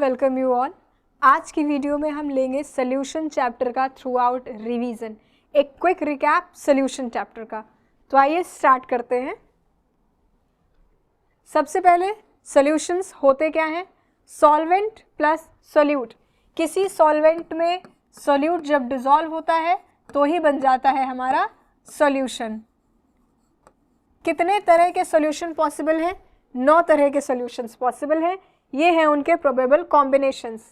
Welcome you all. आज की video में हम लेंगे सोल्यूशन चैप्टर का थ्रू आउट रिविज़न, एक क्विक रिकैप सोल्यूशन चैप्टर का। तो आइए स्टार्ट करते हैं। सबसे पहले सोल्यूशंस होते क्या हैं? Solvent plus solute. किसी सॉल्वेंट में सोल्यूट जब डिसॉल्व होता है तो ही बन जाता है हमारा सोल्यूशन। कितने तरह के सोल्यूशन पॉसिबल हैं? 9 तरह के सोल्यूशंस पॉसिबल हैं। ये हैं उनके प्रोबेबल कॉम्बिनेशंस।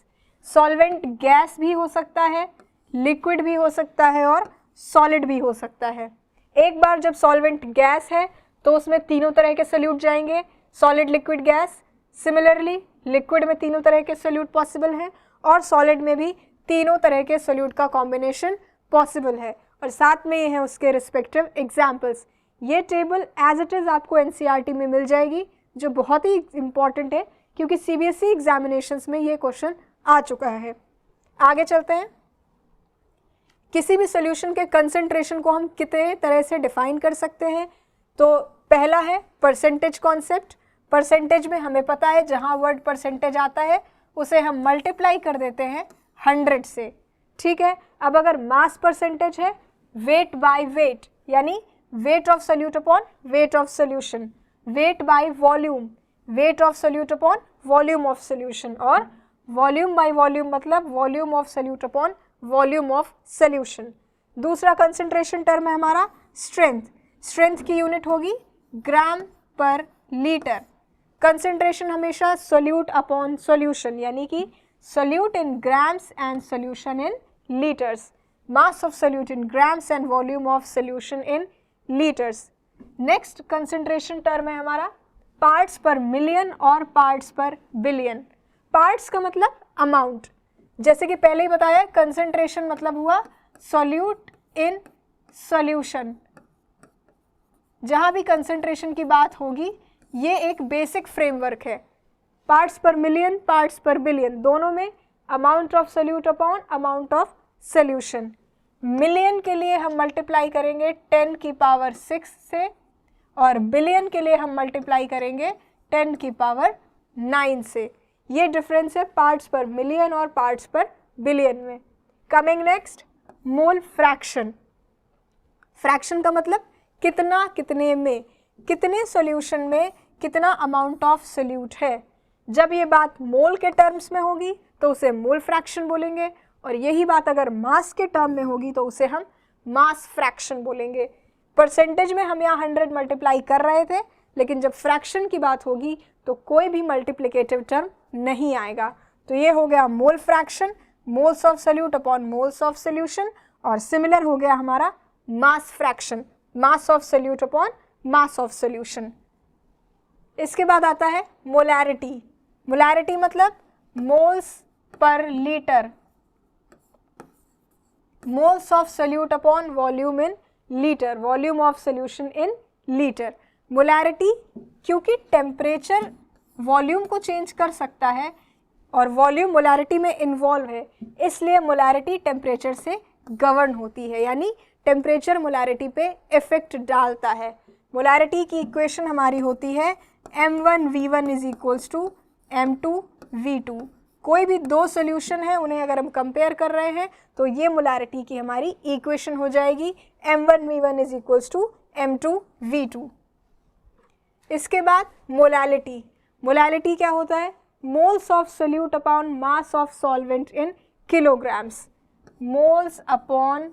सॉल्वेंट गैस भी हो सकता है, लिक्विड भी हो सकता है और सॉलिड भी हो सकता है। एक बार जब सॉल्वेंट गैस है तो उसमें तीनों तरह के सोल्यूट जाएंगे, solid, liquid, gas. Similarly liquid में तीनों तरह के सोल्यूट पॉसिबल हैं और सॉलिड में भी तीनों तरह के सोल्यूट का कॉम्बिनेशन पॉसिबल है। और साथ में ये हैं उसके रिस्पेक्टिव एग्जाम्पल्स। ये टेबल एज इट इज़ आपको एनसीईआरटी में मिल जाएगी, जो बहुत ही इम्पॉर्टेंट है क्योंकि सीबीएसई एग्जामिनेशंस में ये क्वेश्चन आ चुका है। आगे चलते हैं। किसी भी सोल्यूशन के कंसंट्रेशन को हम कितने तरह से डिफाइन कर सकते हैं? तो पहला है परसेंटेज कॉन्सेप्ट। परसेंटेज में हमें पता है जहाँ वर्ड परसेंटेज आता है उसे हम मल्टीप्लाई कर देते हैं 100 से। ठीक है। अब अगर मास परसेंटेज है, वेट बाय वेट, यानी weight of solute upon weight of solution. Weight by volume, weight of solute upon volume of solution. और वॉल्यूम बाय वॉल्यूम मतलब volume of solute upon volume of solution. दूसरा concentration term है हमारा strength. Strength की unit होगी ग्राम पर litre. Concentration हमेशा solute upon solution, यानी कि solute in grams and solution in litres. Mass of solute in grams and volume of solution in litres. Next concentration term है हमारा पार्ट्स पर मिलियन और पार्ट्स पर बिलियन। पार्ट्स का मतलब अमाउंट। जैसे कि पहले ही बताया, कंसंट्रेशन मतलब हुआ सोल्यूट इन सोल्यूशन। जहाँ भी कंसंट्रेशन की बात होगी ये एक बेसिक फ्रेमवर्क है। पार्ट्स पर मिलियन, पार्ट्स पर बिलियन, दोनों में amount of solute upon amount of solution. Million के लिए हम मल्टीप्लाई करेंगे 10 की पावर 6 से और बिलियन के लिए हम मल्टीप्लाई करेंगे 10 की पावर 9 से। ये डिफरेंस है पार्ट्स पर मिलियन और पार्ट्स पर बिलियन में। Coming next, mole fraction. Fraction का मतलब कितना कितने में, कितने सॉल्यूशन में कितना अमाउंट ऑफ सोल्यूट है। जब ये बात मोल के टर्म्स में होगी तो उसे मोल फ्रैक्शन बोलेंगे, और यही बात अगर मास के टर्म में होगी तो उसे हम मास फ्रैक्शन बोलेंगे। परसेंटेज में हम यहाँ 100 मल्टीप्लाई कर रहे थे, लेकिन जब फ्रैक्शन की बात होगी तो कोई भी मल्टीप्लिकेटिव टर्म नहीं आएगा। तो ये हो गया mole fraction, moles of solute upon moles of solution. और सिमिलर हो गया हमारा mass fraction, mass of solute upon mass of solution. इसके बाद आता है मोलैरिटी। मोलैरिटी मतलब मोल्स पर litre, moles of solute upon volume in litre, volume of solution in litre. Molarity क्योंकि टेम्परेचर वॉल्यूम को चेंज कर सकता है और वॉल्यूम मोलैरिटी में इन्वॉल्व है, इसलिए मोलैरिटी टेम्परेचर से गवर्न होती है, यानी टेम्परेचर मोलैरिटी पे इफेक्ट डालता है। मोलैरिटी की इक्वेशन हमारी होती है m1v1 is equals to m2v2। कोई भी दो सोल्यूशन है, उन्हें अगर हम कंपेयर कर रहे हैं तो ये मोलैरिटी की हमारी इक्वेशन हो जाएगी m1v1 is equals to m2v2। इसके बाद मोलैलिटी। मोलैलिटी क्या होता है? Moles of solute upon mass of solvent in kilograms. Moles upon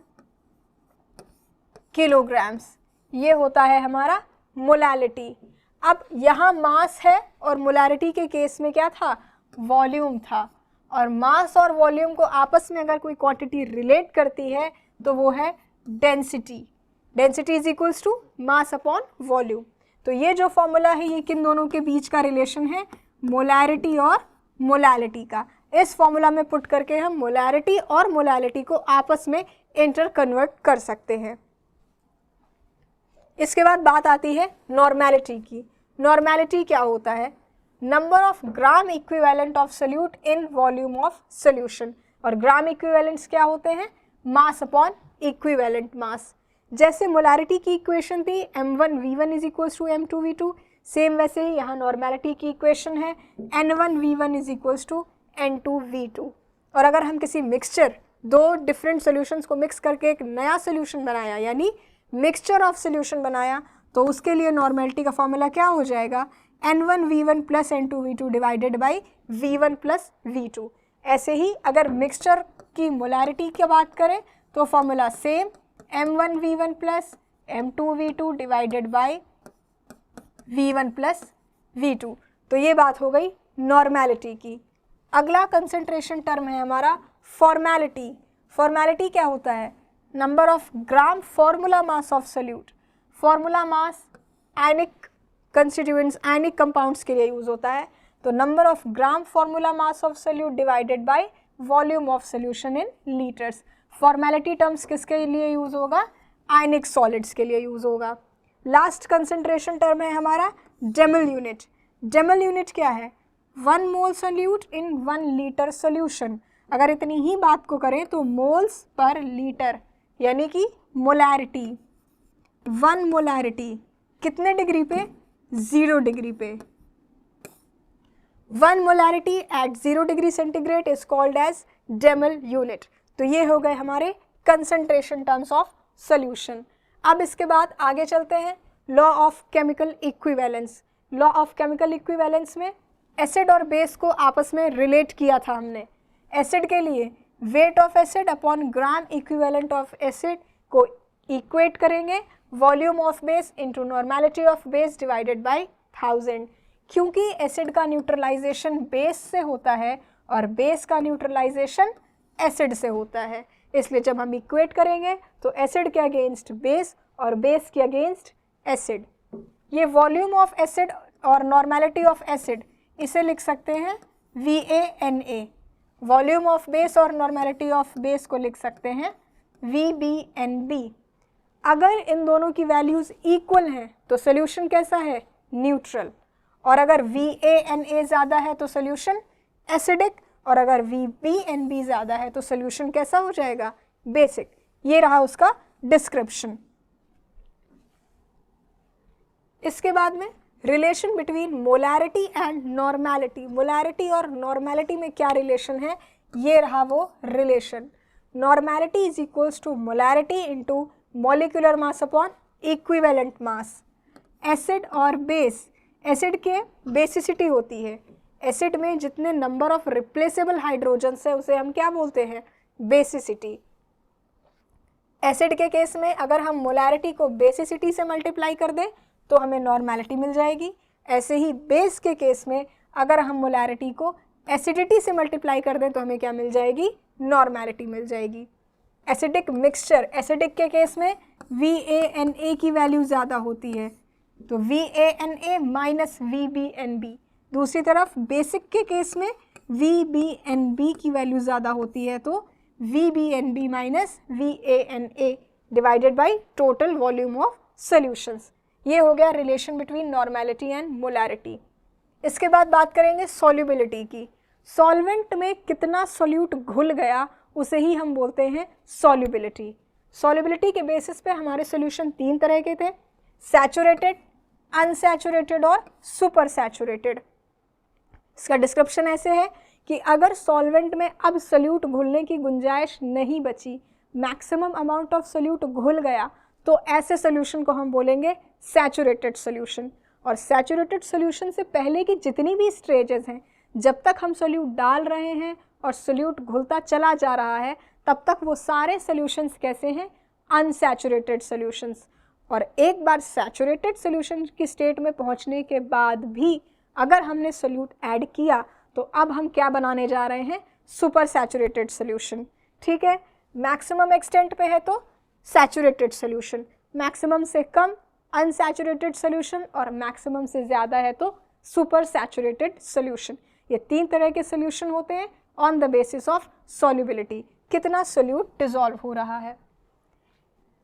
kilograms, ये होता है हमारा मोलैलिटी। अब यहाँ मास है और मोलैरिटी के केस में क्या था? वॉल्यूम था। और मास और वॉल्यूम को आपस में अगर कोई क्वांटिटी रिलेट करती है तो वो है density. Density is equals to mass upon volume. तो ये जो फॉर्मूला है ये किन दोनों के बीच का रिलेशन है? मोलैरिटी और मोलैलिटी का। इस फॉर्मूला में पुट करके हम मोलैरिटी और मोलैलिटी को आपस में इंटर कन्वर्ट कर सकते हैं। इसके बाद बात आती है नॉर्मेलिटी की। नॉर्मेलिटी क्या होता है? Number of gram equivalent of solute in volume of solution. और ग्राम इक्विवेलेंट्स क्या होते हैं? मास अपॉन इक्विवेलेंट मास। जैसे मोलैरिटी की इक्वेशन थी m1v1 is equals to m2v2, same वैसे ही यहाँ नॉर्मेलिटी की इक्वेशन है n1v1 is equals to N2V2। और अगर हम किसी मिक्सचर, दो डिफरेंट सॉल्यूशंस को मिक्स करके एक नया सॉल्यूशन बनाया, यानी मिक्सचर ऑफ सॉल्यूशन बनाया, तो उसके लिए नॉर्मेलिटी का फॉर्मूला क्या हो जाएगा, N1V1 plus N2V2 divided by V1 plus V2। ऐसे ही अगर मिक्सचर की मोलैरिटी की बात करें तो formula same, M1V1 plus M2V2 divided by V1 plus V2। तो ये बात हो गई नॉर्मेलिटी की। अगला कंसंट्रेशन टर्म है हमारा फॉर्मेलिटी। फॉर्मेलिटी क्या होता है, number of gram formula mass of solute. Formula mass ionic constituents, ionic compounds के लिए यूज होता है। तो number of gram formula mass of solute divided by volume of solution in litres. Formality terms किसके लिए यूज होगा, आयनिक solids के लिए यूज होगा। लास्ट कंसंट्रेशन टर्म है हमारा डेमल यूनिट। डेमल यूनिट क्या है, 1 मोल सोल्यूट इन 1 लीटर सोल्यूशन। अगर इतनी ही बात को करें तो मोल्स पर लीटर, यानी कि मोलैरिटी, 1 मोलैरिटी कितने डिग्री पे, 0 डिग्री पे। 1 molarity at 0 degree centigrade is called as demal unit. तो ये हो गए हमारे कंसंट्रेशन टर्म्स ऑफ सोल्यूशन। अब इसके बाद आगे चलते हैं, law of chemical equivalence. Law of chemical equivalence में एसिड और बेस को आपस में रिलेट किया था हमने। एसिड के लिए weight of acid upon gram equivalent of acid को इक्वेट करेंगे volume of base into normality of base divided by 1000। क्योंकि एसिड का न्यूट्रलाइजेशन बेस से होता है और बेस का न्यूट्रलाइजेशन एसिड से होता है, इसलिए जब हम इक्वेट करेंगे तो एसिड के अगेंस्ट बेस और बेस के अगेंस्ट एसिड। ये वॉल्यूम ऑफ एसिड और नॉर्मेलिटी ऑफ एसिड, इसे लिख सकते हैं VANA। वॉल्यूम ऑफ बेस और नॉर्मेलिटी ऑफ बेस को लिख सकते हैं VBNB। अगर इन दोनों की वैल्यूज़ इक्वल हैं तो सोल्यूशन कैसा है, न्यूट्रल। और अगर VANA ज़्यादा है तो सोल्यूशन एसिडिक, और अगर VBNB ज़्यादा है तो सोल्यूशन कैसा हो जाएगा, बेसिक। ये रहा उसका डिस्क्रिप्शन। इसके बाद में relation between molarity and normality. Molarity और नॉर्मेलिटी में क्या रिलेशन है, ये रहा वो relation. Normality is equals to molarity into molecular mass upon equivalent mass. Acid और बेस, एसिड के बेसिसिटी होती है, एसिड में जितने नंबर ऑफ रिप्लेसेबल हाइड्रोजन्स है उसे हम क्या बोलते हैं, बेसिसिटी। एसिड के केस में अगर हम मोलैरिटी को बेसिसिटी से मल्टीप्लाई कर दें तो हमें नॉर्मेलिटी मिल जाएगी। ऐसे ही बेस के केस में अगर हम मोलैरिटी को एसिडिटी से मल्टीप्लाई कर दें तो हमें क्या मिल जाएगी, नॉर्मेलिटी मिल जाएगी। एसिडिक मिक्सचर, एसिडिक के केस में VANA की वैल्यू ज़्यादा होती है तो VANA माइनस VBNB। दूसरी तरफ बेसिक के केस में VBNB की वैल्यू ज़्यादा होती है तो VBNB minus VANA divided by total volume of solutions. ये हो गया relation between normality and molarity. इसके बाद बात करेंगे सॉल्युबिलिटी की। सॉल्वेंट में कितना सोल्यूट घुल गया उसे ही हम बोलते हैं सॉल्युबिलिटी। सॉल्युबिलिटी के बेसिस पे हमारे सॉल्यूशन 3 तरह के थे, सैचुरेटेड, अनसैचुरेटेड और सुपर सैचुरेटेड। इसका डिस्क्रिप्शन ऐसे है कि अगर सॉल्वेंट में अब सोल्यूट घुलने की गुंजाइश नहीं बची, मैक्सिमम अमाउंट ऑफ सोल्यूट घुल गया, तो ऐसे सोल्यूशन को हम बोलेंगे सैचुरेटेड सोल्यूशन। और सैचुरेटेड सोल्यूशन से पहले की जितनी भी स्टेजेस हैं, जब तक हम सोल्यूट डाल रहे हैं और सोल्यूट घुलता चला जा रहा है, तब तक वो सारे सोल्यूशंस कैसे हैं, अनसैचुरेटेड सोल्यूशंस। और एक बार सैचुरेटेड सोल्यूशन की स्टेट में पहुंचने के बाद भी अगर हमने सोल्यूट ऐड किया तो अब हम क्या बनाने जा रहे हैं, सुपर सैचुरेटेड सोल्यूशन। ठीक है, मैक्सिमम एक्सटेंट पे है तो सैचुरेटेड सोल्यूशन, मैक्सिमम से कम अनसैचुरेटेड सोल्यूशन, और मैक्सिमम से ज़्यादा है तो सुपर सैचुरेटेड सोल्यूशन। ये 3 तरह के सोल्यूशन होते हैं on the basis of solubility, कितना सोल्यूट डिसॉल्व हो रहा है।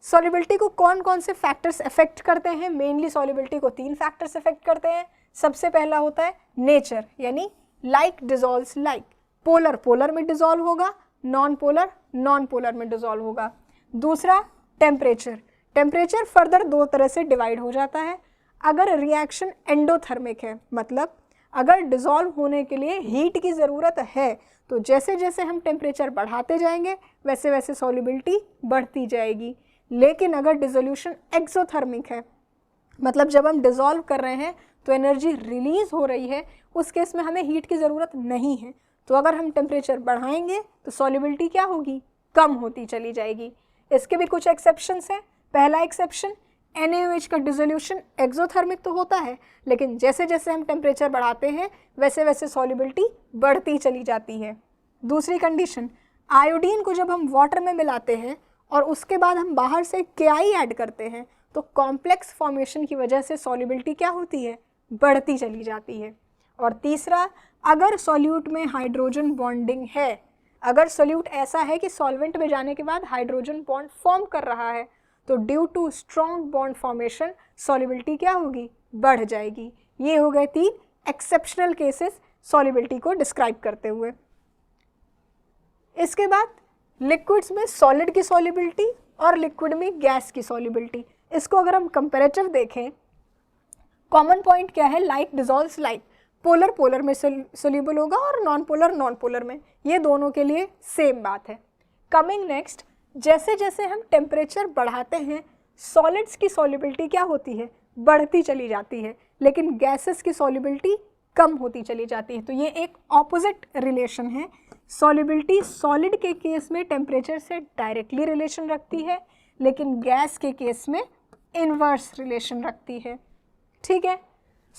सॉल्युबिलिटी को कौन कौन से फैक्टर्स अफेक्ट करते हैं, मेनली सॉल्युबिलिटी को 3 फैक्टर्स अफेक्ट करते हैं। सबसे पहला होता है नेचर, यानी like dissolves like, polar polar में डिसॉल्व होगा, नॉन पोलर नॉन पोलर में डिसॉल्व होगा। दूसरा टेम्परेचर, टेम्परेचर फर्दर 2 तरह से डिवाइड हो जाता है। अगर रिएक्शन एंडोथर्मिक है, मतलब अगर डिज़ोल्व होने के लिए हीट की ज़रूरत है तो जैसे जैसे हम टेम्परेचर बढ़ाते जाएंगे वैसे वैसे सॉल्युबिलिटी बढ़ती जाएगी। लेकिन अगर डिसोल्यूशन एक्सोथर्मिक है, मतलब जब हम डिज़ोल्व कर रहे हैं तो एनर्जी रिलीज़ हो रही है, उस केस में हमें हीट की ज़रूरत नहीं है। तो अगर हम टेम्परेचर बढ़ाएंगे तो सॉल्युबिलिटी क्या होगी, कम होती चली जाएगी। इसके भी कुछ एक्सेप्शंस हैं। पहला एक्सेप्शन, NaOH का डिसोल्यूशन एक्सोथर्मिक तो होता है, लेकिन जैसे जैसे हम टेम्परेचर बढ़ाते हैं वैसे वैसे सॉल्युबिलिटी बढ़ती चली जाती है। दूसरी कंडीशन, आयोडीन को जब हम वाटर में मिलाते हैं और उसके बाद हम बाहर से Ki ऐड करते हैं तो कॉम्प्लेक्स फॉर्मेशन की वजह से सॉल्युबिलिटी क्या होती है, बढ़ती चली जाती है। और तीसरा, अगर सॉल्यूट में हाइड्रोजन बॉन्डिंग है, अगर सॉल्यूट ऐसा है कि सॉल्वेंट में जाने के बाद हाइड्रोजन बॉन्ड फॉर्म कर रहा है तो due to strong bond formation solubility क्या होगी, बढ़ जाएगी। ये हो गए 3 एक्सेप्शनल केसेस सॉल्युबिलिटी को डिस्क्राइब करते हुए। इसके बाद लिक्विड्स में सॉलिड की सॉल्युबिलिटी और लिक्विड में गैस की सॉल्युबिलिटी। इसको अगर हम कंपैरेटिव देखें, कॉमन पॉइंट क्या है, light dissolves light. Polar polar में सोल्यूबल होगा और नॉन पोलर नॉन पोलर में, ये दोनों के लिए सेम बात है। कमिंग नेक्स्ट, जैसे जैसे हम टेम्परेचर बढ़ाते हैं सॉलिड्स की सॉल्युबिलिटी क्या होती है, बढ़ती चली जाती है, लेकिन गैसेस की सॉल्युबिलिटी कम होती चली जाती है। तो ये एक ऑपोजिट रिलेशन है। सॉल्युबिलिटी सॉलिड के केस में टेम्परेचर से डायरेक्टली रिलेशन रखती है, लेकिन गैस के केस में इन्वर्स रिलेशन रखती है। ठीक है,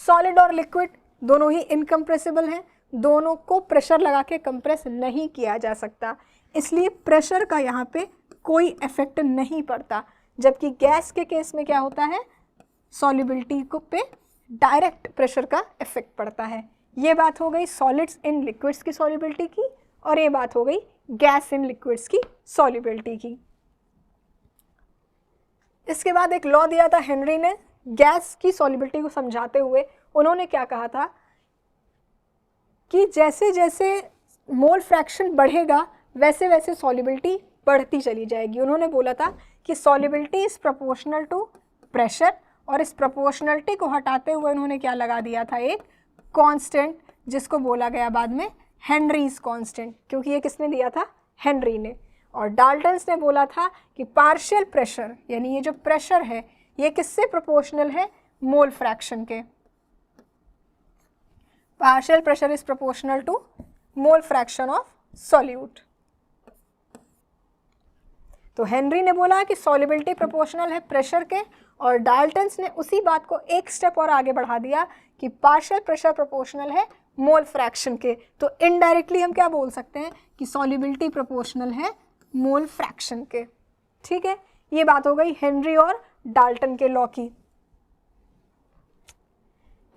सॉलिड और लिक्विड दोनों ही इनकम्प्रेसिबल हैं, दोनों को प्रेशर लगा के कंप्रेस नहीं किया जा सकता, इसलिए प्रेशर का यहाँ पे कोई इफेक्ट नहीं पड़ता। जबकि गैस के केस में क्या होता है, सॉल्युबिलिटी को पे डायरेक्ट प्रेशर का इफेक्ट पड़ता है। ये बात हो गई सॉलिड्स इन लिक्विड्स की सॉल्युबिलिटी की, और ये बात हो गई गैस इन लिक्विड्स की सॉल्युबिलिटी की। इसके बाद एक लॉ दिया था हेनरी ने गैस की सॉल्युबिलिटी को समझाते हुए। उन्होंने क्या कहा था कि जैसे जैसे मोल फ्रैक्शन बढ़ेगा वैसे वैसे सॉल्युबिलिटी बढ़ती चली जाएगी। उन्होंने बोला था कि solubility is proportional to pressure, और इस प्रोपोर्शनलिटी को हटाते हुए उन्होंने क्या लगा दिया था, एक कांस्टेंट, जिसको बोला गया बाद में हेनरीज कांस्टेंट, क्योंकि ये किसने दिया था, हेनरी ने। और डाल्टन्स ने बोला था कि पार्शियल प्रेशर, यानी ये जो प्रेशर है ये किससे प्रोपोर्शनल है, मोल फ्रैक्शन के। Partial pressure is proportional to mole fraction of solute. तो हेनरी ने बोला कि सॉल्युबिलिटी प्रोपोर्शनल है प्रेशर के, और डाल्टन्स ने उसी बात को एक स्टेप और आगे बढ़ा दिया कि पार्शियल प्रेशर प्रोपोर्शनल है मोल फ्रैक्शन के। तो इनडायरेक्टली हम क्या बोल सकते हैं कि सॉल्युबिलिटी प्रोपोर्शनल है मोल फ्रैक्शन के। ठीक है, ये बात हो गई हेनरी और डाल्टन के लॉ की।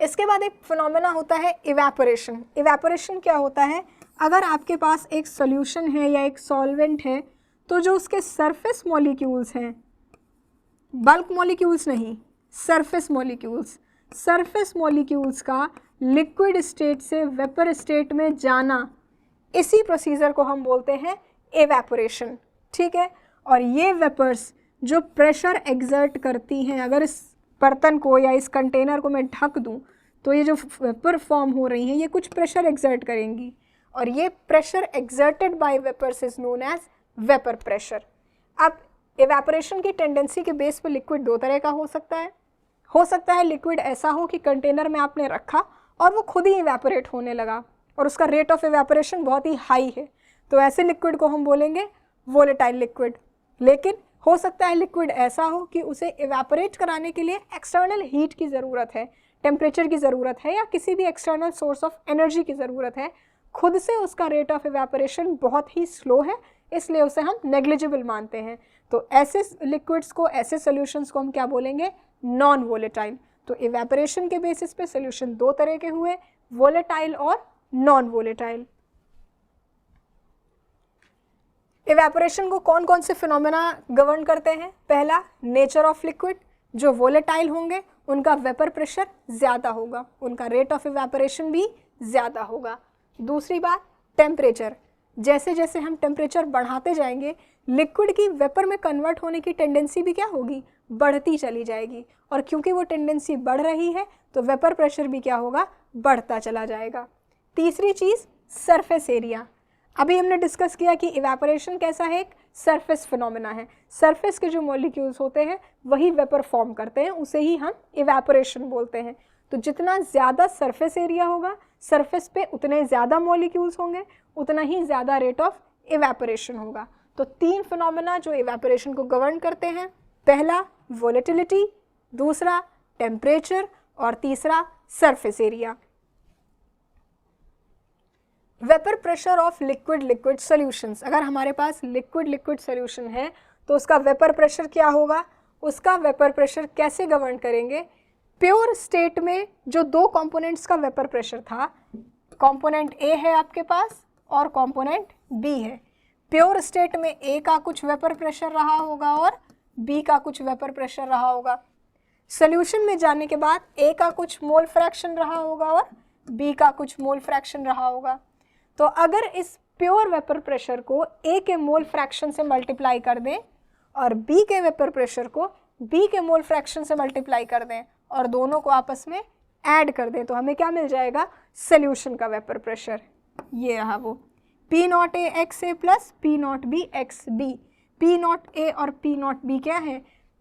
इसके बाद एक फिनोमेना होता है इवेपोरेशन। इवेपोरेशन क्या होता है, अगर आपके पास एक सॉल्यूशन है या एक सॉल्वेंट है तो जो उसके सरफेस मॉलिक्यूल्स हैं, बल्क मॉलिक्यूल्स नहीं, सरफेस मॉलिक्यूल्स, सरफेस मॉलिक्यूल्स का लिक्विड स्टेट से वेपर स्टेट में जाना, इसी प्रोसीजर को हम बोलते हैं इवेपोरेशन। ठीक है, और ये वेपर्स जो प्रेशर एक्सर्ट करती हैं, अगर इस बर्तन को या इस कंटेनर को मैं ढक दूं तो ये जो वेपर फॉर्म हो रही हैं ये कुछ प्रेशर एक्सर्ट करेंगी, और ये pressure exerted by vapours is known as vapour pressure. अब इवेपोरेशन की टेंडेंसी के बेस पर लिक्विड दो तरह का हो सकता है लिक्विड ऐसा हो कि कंटेनर में आपने रखा और वो खुद ही इवेपोरेट होने लगा और उसका रेट ऑफ इवेपोरेशन बहुत ही हाई है, तो ऐसे लिक्विड को हम बोलेंगे वोलेटाइल लिक्विड। लेकिन हो सकता है लिक्विड ऐसा हो कि उसे इवेपोरेट कराने के लिए एक्सटर्नल हीट की ज़रूरत है, टेम्परेचर की ज़रूरत है, या किसी भी एक्सटर्नल सोर्स ऑफ एनर्जी की ज़रूरत है, खुद से उसका रेट ऑफ इवेपोरेशन बहुत ही स्लो है, इसलिए उसे हम नेग्लिजिबल मानते हैं। तो ऐसे लिक्विड्स को, ऐसे सॉल्यूशंस को हम क्या बोलेंगे, नॉन वोलेटाइल। तो इवेपोरेशन के बेसिस पे सॉल्यूशन दो तरह के हुए, वोलेटाइल और नॉन वोलेटाइल। इवेपोरेशन को कौन कौन से फिनोमेना गवर्न करते हैं, पहला नेचर ऑफ लिक्विड, जो वोलेटाइल होंगे उनका वेपर प्रेशर ज़्यादा होगा, उनका रेट ऑफ इवेपोरेशन भी ज़्यादा होगा। दूसरी बात टेम्परेचर, जैसे जैसे हम टेम्परेचर बढ़ाते जाएंगे लिक्विड की वेपर में कन्वर्ट होने की टेंडेंसी भी क्या होगी, बढ़ती चली जाएगी, और क्योंकि वो टेंडेंसी बढ़ रही है तो वेपर प्रेशर भी क्या होगा, बढ़ता चला जाएगा। तीसरी चीज़ सरफेस एरिया। अभी हमने डिस्कस किया कि इवेपोरेशन कैसा है, एक सरफेस फिनोमेना है। सरफेस के जो मॉलिक्यूल्स होते हैं वही वेपर फॉर्म करते हैं, उसे ही हम इवेपोरेशन बोलते हैं। तो जितना ज़्यादा सरफेस एरिया होगा, सरफेस पे उतने ज़्यादा मॉलिक्यूल्स होंगे, उतना ही ज़्यादा रेट ऑफ इवेपोरेशन होगा। तो 3 फिनोमेना जो इवेपोरेशन को गवर्न करते हैं, पहला वोलेटिलिटी, दूसरा टेम्परेचर और तीसरा surface area. Vapour pressure of liquid liquid solutions. अगर हमारे पास लिक्विड लिक्विड सॉल्यूशन है तो उसका वेपर प्रेशर क्या होगा, उसका वेपर प्रेशर कैसे गवर्न करेंगे। प्योर स्टेट में जो 2 कंपोनेंट्स का वेपर प्रेशर था, कंपोनेंट ए है आपके पास और कंपोनेंट बी है। प्योर स्टेट में ए का कुछ वेपर प्रेशर रहा होगा और बी का कुछ वेपर प्रेशर रहा होगा। सॉल्यूशन में जाने के बाद ए का कुछ मोल फ्रैक्शन रहा होगा और बी का कुछ मोल फ्रैक्शन रहा होगा। तो अगर इस प्योर वेपर प्रेशर को ए के मोल फ्रैक्शन से मल्टीप्लाई कर दें और बी के वेपर प्रेशर को बी के मोल फ्रैक्शन से मल्टीप्लाई कर दें और दोनों को आपस में ऐड कर दें, तो हमें क्या मिल जाएगा, सॉल्यूशन का वेपर प्रेशर। ये रहा वो P not A X A plus P not B X B. P not A और पी नॉट बी क्या है,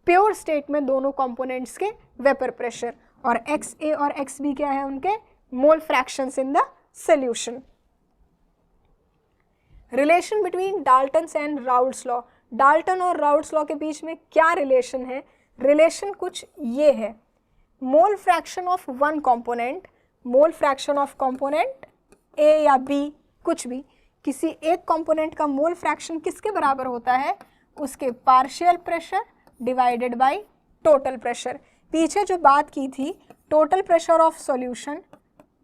प्योर स्टेट में दोनों कंपोनेंट्स के वेपर प्रेशर, और एक्स ए और एक्स बी क्या है, उनके mole fractions in the solution. Relation between Dalton's and Raoult's law. Dalton और राउल्ट्स लॉ के बीच में क्या रिलेशन है, रिलेशन कुछ ये है, mole fraction of one component, mole fraction of component ए या बी, कुछ भी, किसी एक कंपोनेंट का मोल फ्रैक्शन किसके बराबर होता है, उसके partial pressure divided by total pressure. पीछे जो बात की थी टोटल प्रेशर ऑफ सॉल्यूशन,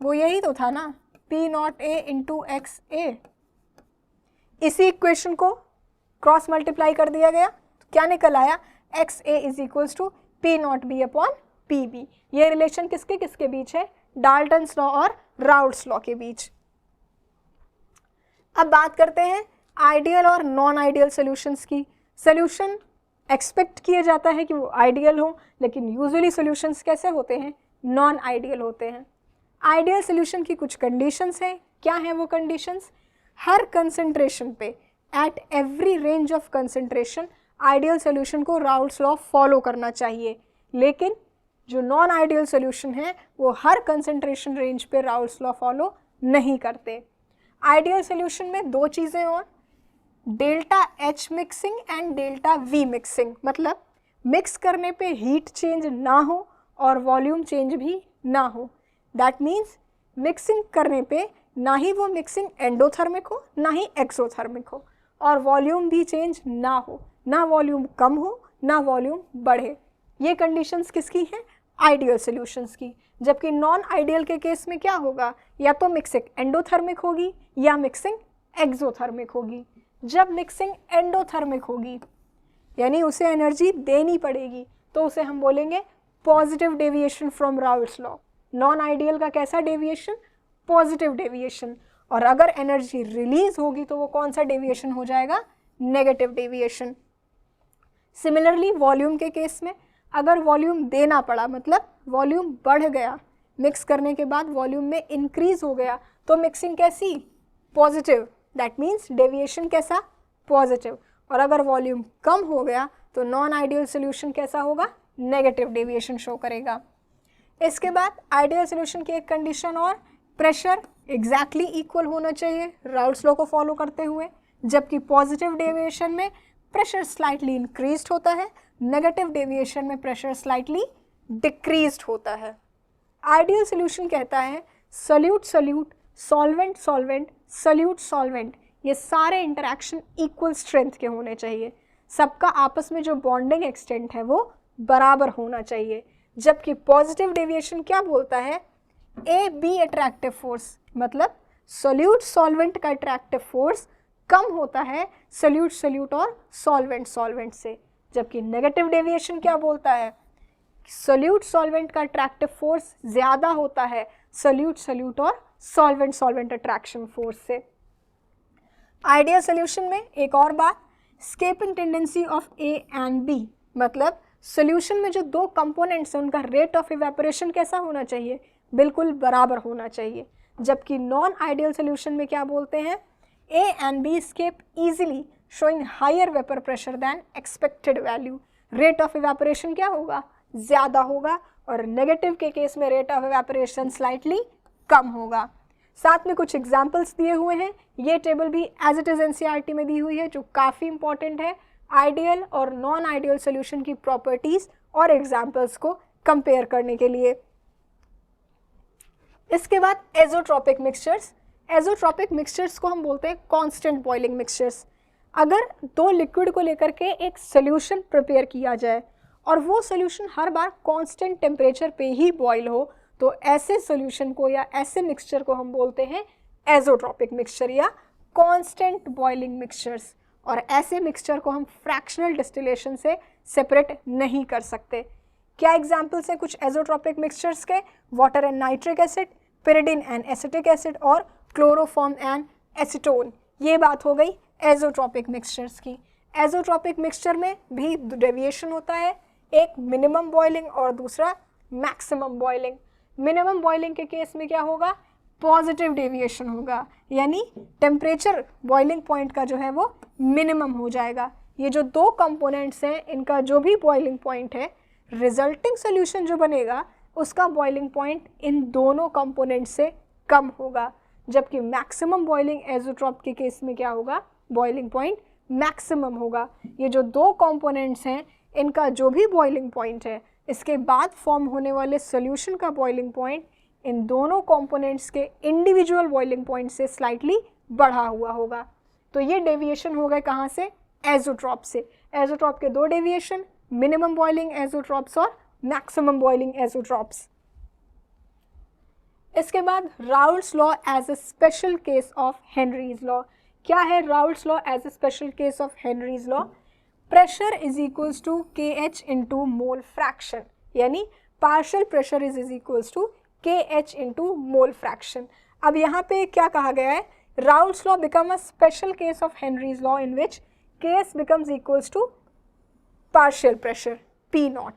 वो यही तो था ना, P not A into x A. इसी इक्वेशन को क्रॉस मल्टीप्लाई कर दिया गया तो क्या निकल आया, X A is equals to P not B upon P B. ये रिलेशन किसके किसके बीच है, डाल्टन्स लॉ और राउल्ट्स लॉ के बीच। अब बात करते हैं आइडियल और नॉन आइडियल सॉल्यूशंस की। सॉल्यूशन एक्सपेक्ट किया जाता है कि वो आइडियल हो, लेकिन यूजुअली सॉल्यूशंस कैसे होते हैं, नॉन आइडियल होते हैं। आइडियल सॉल्यूशन की कुछ कंडीशंस हैं। क्या हैं वो कंडीशंस, हर कंसंट्रेशन पे, at every range of concentration, ideal solution को राउल्ट्स लॉ फॉलो करना चाहिए। लेकिन जो नॉन आइडियल सॉल्यूशन है वो हर कंसंट्रेशन रेंज पे राउल्ट्स लॉ फॉलो नहीं करते। आइडियल सॉल्यूशन में 2 चीज़ें और, delta H mixing and delta we mixing, मतलब मिक्स करने पे हीट चेंज ना हो और वॉल्यूम चेंज भी ना हो। दैट मीन्स मिक्सिंग करने पे ना ही वो मिक्सिंग एंडोथर्मिक हो ना ही एक्सोथर्मिक हो, और वॉल्यूम भी चेंज ना हो, ना वॉल्यूम कम हो ना वॉल्यूम बढ़े। ये कंडीशंस किसकी हैं, आइडियल सॉल्यूशंस की। जबकि नॉन आइडियल के केस में क्या होगा, या तो मिक्सिंग एंडोथर्मिक होगी या मिक्सिंग एक्सोथर्मिक होगी। जब मिक्सिंग एंडोथर्मिक होगी यानी उसे एनर्जी देनी पड़ेगी, तो उसे हम बोलेंगे positive deviation from Raoult's law. Non ideal का कैसा डेविएशन, पॉजिटिव डेविएशन। और अगर एनर्जी रिलीज होगी तो वो कौन सा डेविएशन हो जाएगा, नेगेटिव डेविएशन। सिमिलरली वॉल्यूम के केस में अगर वॉल्यूम देना पड़ा, मतलब वॉल्यूम बढ़ गया, मिक्स करने के बाद वॉल्यूम में इंक्रीज हो गया, तो मिक्सिंग कैसी, पॉजिटिव। दैट मीन्स डेविएशन कैसा, पॉजिटिव। और अगर वॉल्यूम कम हो गया तो नॉन आइडियल सोल्यूशन कैसा होगा, नेगेटिव डेविएशन शो करेगा। इसके बाद आइडियल सोल्यूशन की एक कंडीशन और, प्रेशर एग्जैक्टली इक्वल होना चाहिए राउल्ट्स लॉ को फॉलो करते हुए, जबकि पॉजिटिव डेविएशन में प्रेशर स्लाइटली इंक्रीज्ड होता है, नेगेटिव डेविएशन में प्रेशर स्लाइटली डिक्रीज्ड होता है। आइडियल सोल्यूशन कहता है solute solute, solvent solvent, solute solvent, ये सारे इंटरैक्शन इक्वल स्ट्रेंथ के होने चाहिए। सबका आपस में जो बॉन्डिंग एक्सटेंट है वो बराबर होना चाहिए। जबकि पॉजिटिव डेविएशन क्या बोलता है, ए बी अट्रैक्टिव फोर्स, मतलब सोल्यूट सॉल्वेंट का अट्रैक्टिव फोर्स कम होता है सोल्यूट सोल्यूट और सॉल्वेंट सॉल्वेंट से। जबकि नेगेटिव डेविएशन क्या बोलता है, सोल्यूट सॉल्वेंट का अट्रैक्टिव फोर्स ज़्यादा होता है सोल्यूट सोल्यूट और सॉल्वेंट सॉल्वेंट अट्रैक्शन फोर्स से। आइडियल सोल्यूशन में एक और बात, escaping tendency of A and B, मतलब सोल्यूशन में जो दो कंपोनेंट्स हैं उनका रेट ऑफ इवेपोरेशन कैसा होना चाहिए, बिल्कुल बराबर होना चाहिए। जबकि नॉन आइडियल सोल्यूशन में क्या बोलते हैं, A and B escape easily showing higher vapor pressure than expected value। Rate of evaporation क्या होगा, ज़्यादा होगा, और नेगेटिव के केस में रेट ऑफ इवेपोरेशन स्लाइटली कम होगा। साथ में कुछ एग्जाम्पल्स दिए हुए हैं, ये टेबल भी एज इट इज़ एनसीईआरटी में दी हुई है, जो काफ़ी इंपॉर्टेंट है आइडियल और नॉन आइडियल सोल्यूशन की प्रॉपर्टीज़ और एग्जाम्पल्स को कंपेयर करने के लिए। इसके बाद एजोट्रॉपिक मिक्सचर्स। एजोट्रॉपिक मिक्सचर्स को हम बोलते हैं कांस्टेंट बॉइलिंग मिक्सचर्स। अगर दो लिक्विड को लेकर के एक सोल्यूशन प्रिपेयर किया जाए और वो सोल्यूशन हर बार कांस्टेंट टेम्परेचर पे ही बॉयल हो, तो ऐसे सोल्यूशन को या ऐसे मिक्सचर को हम बोलते हैं एजोट्रॉपिक मिक्सचर या कांस्टेंट बॉइलिंग मिक्सचर्स। और ऐसे मिक्सचर को हम फ्रैक्शनल डिस्टिलेशन से सेपरेट नहीं कर सकते। क्या एग्जाम्पल्स हैं कुछ एजोट्रॉपिक मिक्सचर्स के, water and nitric acid, pyridine and acetic acid और क्लोरोफॉर्म एंड एसीटोन। ये बात हो गई एजोट्रॉपिक मिक्सचर्स की। एजोट्रॉपिक मिक्सचर में भी डेविएशन होता है, एक मिनिमम बॉइलिंग और दूसरा मैक्सिमम बॉइलिंग। मिनिमम बॉइलिंग के केस में क्या होगा, पॉजिटिव डेविएशन होगा, यानी टेम्परेचर बॉइलिंग पॉइंट का जो है वो मिनिमम हो जाएगा। ये जो दो कंपोनेंट्स हैं, इनका जो भी बॉइलिंग पॉइंट है, रिजल्टिंग सोल्यूशन जो बनेगा उसका बॉइलिंग पॉइंट इन दोनों कंपोनेंट से कम होगा। जबकि मैक्सिमम बॉइलिंग एजोट्रॉप के केस में क्या होगा, बॉइलिंग पॉइंट मैक्सिमम होगा। ये जो दो कंपोनेंट्स हैं, इनका जो भी बॉइलिंग पॉइंट है, इसके बाद फॉर्म होने वाले सोल्यूशन का बॉइलिंग पॉइंट इन दोनों कंपोनेंट्स के इंडिविजुअल बॉइलिंग पॉइंट से स्लाइटली बढ़ा हुआ होगा। तो ये डेविएशन हो गए कहाँ से, एजोट्रॉप से। एजोट्रॉप के दो डेविएशन, मिनिमम बॉइलिंग एजोट्रॉप्स और मैक्सिमम बॉइलिंग एजोट्रॉप्स। इसके बाद Raoult's law as a special case of Henry's law. क्या है Raoult's law as a special case of Henry's law? Pressure is equals to KH into mole fraction, यानी partial pressure is equals to KH into mole fraction. अब यहाँ पे क्या कहा गया है, Raoult's law become a special case of Henry's law in which KS becomes equals to partial pressure P0।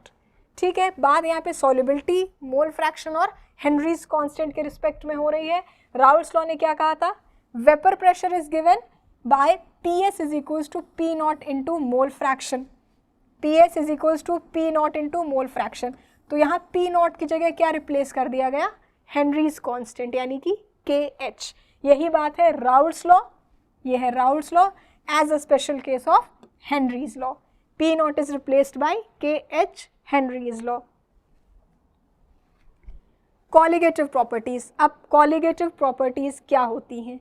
ठीक है, बात यहाँ पे सॉल्युबिलिटी, मोल फ्रैक्शन और हेनरीज कांस्टेंट के रिस्पेक्ट में हो रही है। राउल्ट्स लॉ ने क्या कहा था, vapour pressure is given by PS is equals to P0 into mole fraction. PS is equals to P0 into mole fraction. तो यहाँ P0 की जगह क्या रिप्लेस कर दिया गया, हेनरीज कांस्टेंट यानी कि KH। यही बात है राउल्ट्स लॉ, ये है Raoult's law as a special case of Henry's law. P0 is replaced by KH, Henry's law. Colligative properties. अब कॉलिगेटिव प्रॉपर्टीज क्या होती हैं?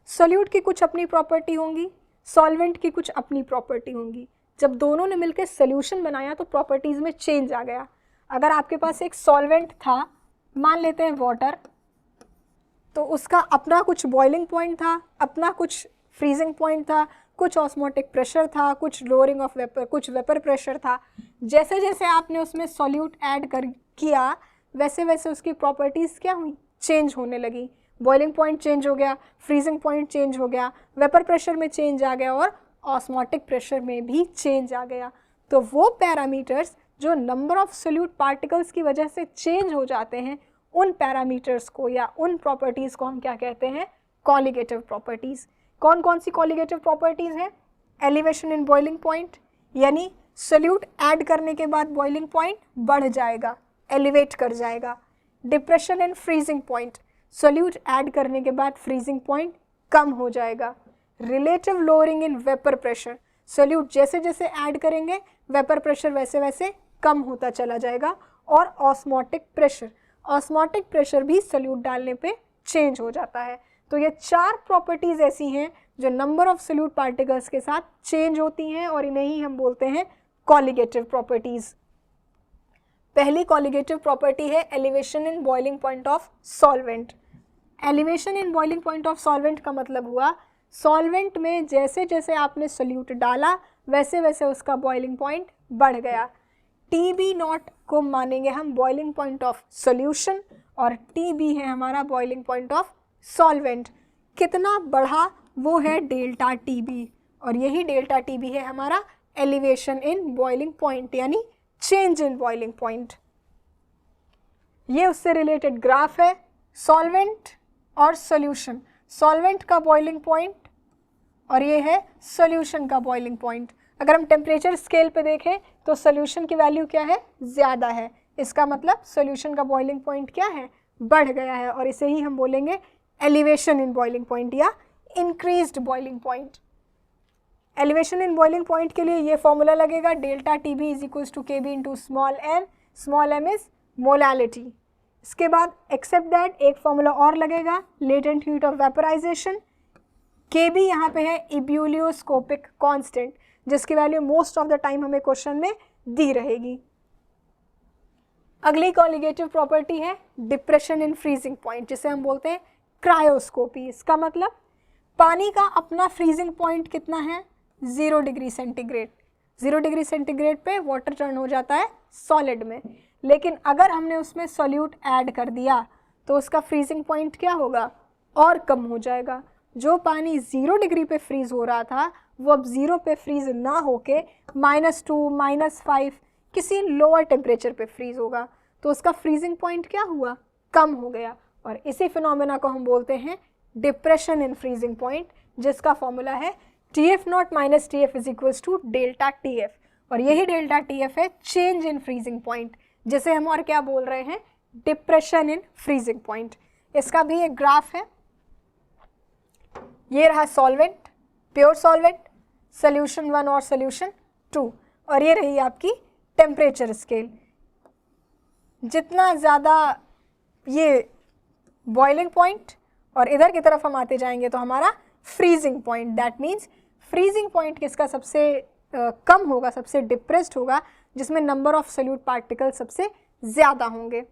सोल्यूट की कुछ अपनी प्रॉपर्टी होंगी, सॉल्वेंट की कुछ अपनी प्रॉपर्टी होंगी। जब दोनों ने मिलकर सोल्यूशन बनाया तो प्रॉपर्टीज में चेंज आ गया। अगर आपके पास एक सॉल्वेंट था, मान लेते हैं वाटर, तो उसका अपना कुछ बॉइलिंग पॉइंट था, अपना कुछ फ्रीजिंग पॉइंट था, कुछ ऑस्मोटिक प्रेशर था, कुछ लोअरिंग ऑफ वेपर, कुछ वेपर प्रेशर था। जैसे जैसे आपने उसमें सॉल्यूट ऐड किया, वैसे वैसे उसकी प्रॉपर्टीज़ क्या हुई, चेंज होने लगी। बॉइलिंग पॉइंट चेंज हो गया, फ्रीजिंग पॉइंट चेंज हो गया, वेपर प्रेशर में चेंज आ गया और ऑस्मोटिक प्रेशर में भी चेंज आ गया। तो वो पैरामीटर्स जो नंबर ऑफ सोल्यूट पार्टिकल्स की वजह से चेंज हो जाते हैं, उन पैरामीटर्स को या उन प्रॉपर्टीज़ को हम क्या कहते हैं, कॉलिगेटिव प्रॉपर्टीज़। कौन कौन सी कॉलिगेटिव प्रॉपर्टीज़ हैं? एलिवेशन इन बॉइलिंग पॉइंट, यानी सोल्यूट ऐड करने के बाद बॉइलिंग पॉइंट बढ़ जाएगा, एलिवेट कर जाएगा। Depression in freezing point, solute add करने के बाद फ्रीजिंग पॉइंट कम हो जाएगा। Relative lowering in vapour pressure, solute जैसे जैसे ऐड करेंगे वेपर प्रेशर वैसे वैसे कम होता चला जाएगा। और ऑस्मोटिक प्रेशर, ऑस्मोटिक प्रेशर भी सोल्यूट डालने पे चेंज हो जाता है। तो ये चार प्रॉपर्टीज़ ऐसी हैं जो नंबर ऑफ सोल्यूट पार्टिकल्स के साथ चेंज होती हैं और इन्हें ही हम बोलते हैं कॉलिगेटिव प्रॉपर्टीज़। पहली कॉलिगेटिव प्रॉपर्टी है elevation in boiling point of solvent. Elevation in boiling point of solvent का मतलब हुआ सॉल्वेंट में जैसे जैसे आपने सोल्यूट डाला वैसे वैसे उसका बॉइलिंग पॉइंट बढ़ गया। TB0 को मानेंगे हम बॉइलिंग पॉइंट ऑफ सोल्यूशन और TB है हमारा बॉइलिंग पॉइंट ऑफ सॉल्वेंट। कितना बढ़ा वो है डेल्टा TB और यही डेल्टा TB है हमारा एलिवेशन इन बॉइलिंग पॉइंट यानी चेंज इन बॉइलिंग पॉइंट। ये उससे रिलेटेड ग्राफ है, सॉल्वेंट और सॉल्यूशन, सॉल्वेंट का बॉइलिंग पॉइंट और ये है सॉल्यूशन का बॉइलिंग पॉइंट। अगर हम टेम्परेचर स्केल पे देखें तो सॉल्यूशन की वैल्यू क्या है, ज़्यादा है, इसका मतलब सॉल्यूशन का बॉइलिंग पॉइंट क्या है, बढ़ गया है, और इसे ही हम बोलेंगे एलिवेशन इन बॉइलिंग पॉइंट या increased boiling point. Elevation in boiling point के लिए ये फॉर्मूला लगेगा, delta T B is equals to K B into small M is molality. इसके बाद एक्सेप्ट दैट एक फॉर्मूला और लगेगा, latent heat of vaporization, K B यहाँ पे है इब्यूलियोस्कोपिक कांस्टेंट, जिसकी value most of the time हमें क्वेश्चन में दी रहेगी। अगली कॉलिगेटिव प्रॉपर्टी है डिप्रेशन इन फ्रीजिंग पॉइंट, जिसे हम बोलते हैं क्रायोस्कोपी। इसका मतलब पानी का अपना फ्रीजिंग पॉइंट कितना है, 0 डिग्री सेंटीग्रेड। 0 डिग्री सेंटीग्रेड पे वाटर टर्न हो जाता है सॉलिड में, लेकिन अगर हमने उसमें सॉल्यूट ऐड कर दिया तो उसका फ्रीजिंग पॉइंट क्या होगा, और कम हो जाएगा। जो पानी 0 डिग्री पे फ्रीज हो रहा था वो अब 0 पे फ्रीज ना होके -2, -5 किसी लोअर टेम्परेचर पे फ्रीज होगा, तो उसका फ्रीजिंग पॉइंट क्या हुआ, कम हो गया। और इसी फिनोमेना को हम बोलते हैं डिप्रेशन इन फ्रीजिंग पॉइंट, जिसका फॉर्मूला है TF0 - TF is equals to delta TF, और यही डेल्टा TF है चेंज इन फ्रीजिंग पॉइंट, जिसे हम और क्या बोल रहे हैं, डिप्रेशन इन फ्रीजिंग पॉइंट। इसका भी एक ग्राफ है, ये रहा सॉल्वेंट, प्योर सॉल्वेंट, सोल्यूशन 1 और सोल्यूशन 2, और ये रही आपकी टेम्परेचर स्केल। जितना ज़्यादा ये बॉइलिंग पॉइंट और इधर की तरफ हम आते जाएंगे तो हमारा freezing point, that means freezing point किसका सबसे कम होगा, सबसे डिप्रेस्ड होगा, जिसमें नंबर ऑफ सोल्यूट पार्टिकल सबसे ज़्यादा होंगे।